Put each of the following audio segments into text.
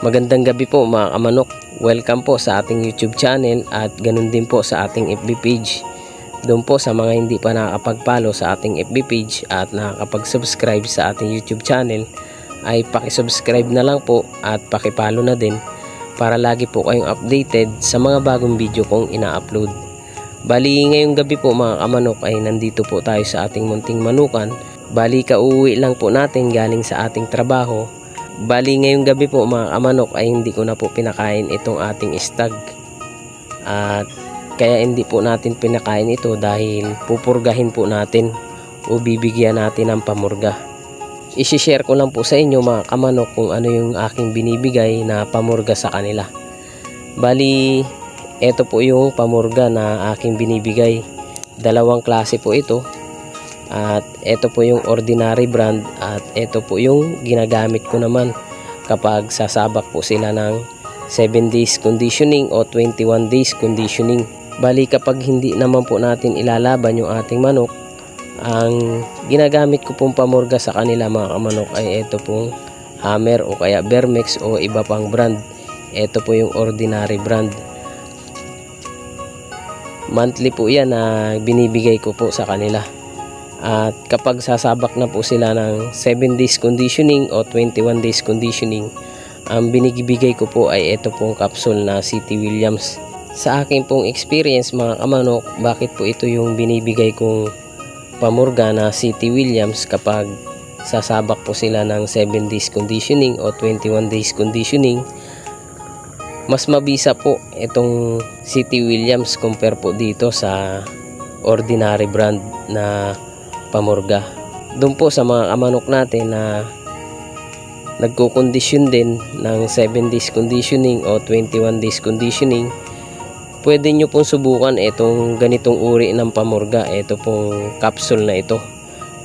Magandang gabi po mga kamanok. Welcome po sa ating YouTube channel at ganun din po sa ating FB page. Doon po sa mga hindi pa nakakapag-follow sa ating FB page at nakakapag-subscribe sa ating YouTube channel ay paki-subscribe na lang po at paki-follow na din para lagi po kayong updated sa mga bagong video kong ina-upload. Bali ngayong gabi po mga kamanok ay nandito po tayo sa ating munting manukan. Bali kauwi lang po natin galing sa ating trabaho. Bali ngayong gabi po mga kamanok ay hindi ko na po pinakain itong ating stag. At kaya hindi po natin pinakain ito dahil pupurgahin po natin o bibigyan natin ng pamurga. I-share ko lang po sa inyo mga kamanok kung ano yung aking binibigay na pamurga sa kanila. Bali ito po yung pamurga na aking binibigay. Dalawang klase po ito. At ito po yung ordinary brand at ito po yung ginagamit ko naman kapag sasabak po sila ng 7 days conditioning o 21 days conditioning. Bali kapag hindi naman po natin ilalaban yung ating manok, ang ginagamit ko pong pamurga sa kanila mga kamanok ay ito pong Hammer o kaya Bermex o iba pang brand. Ito po yung ordinary brand. Monthly po yan na binibigay ko po sa kanila. At kapag sasabak na po sila ng 7 days conditioning o 21 days conditioning, ang binibigay ko po ay ito pong capsule na CT Williams. Sa akin pong experience mga kamanok, bakit po ito yung binibigay kong pamurga na CT Williams kapag sasabak po sila ng 7 days conditioning o 21 days conditioning, mas mabisa po itong CT Williams compare po dito sa ordinary brand na pamurga. Doon po sa mga kamanok natin na nagko-condition din ng 7 days conditioning o 21 days conditioning, pwede nyo pong subukan itong ganitong uri ng pamurga, ito pong capsule na ito.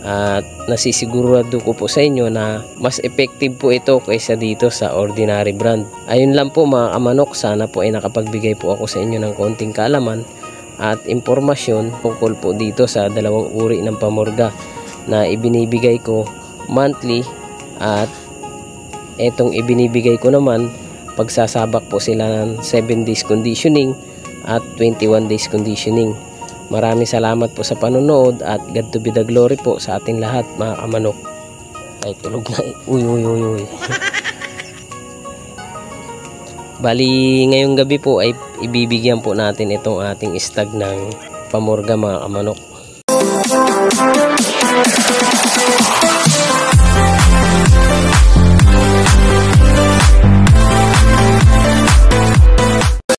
At nasisigurado ko po sa inyo na mas effective po ito kaysa dito sa ordinary brand. Ayun lang po mga kamanok, sana po ay nakapagbigay po ako sa inyo ng konting kaalaman at impormasyon tungkol po dito sa dalawang uri ng pamurga na ibinibigay ko monthly at etong ibinibigay ko naman pagsasabak po sila ng 7 days conditioning at 21 days conditioning. Maraming salamat po sa panonood at God to be the glory po sa ating lahat mga kamanok. Ay tulog na. Uy. Bali ngayong gabi po ay ibibigyan po natin itong ating stag ng pamurga mga kamanok.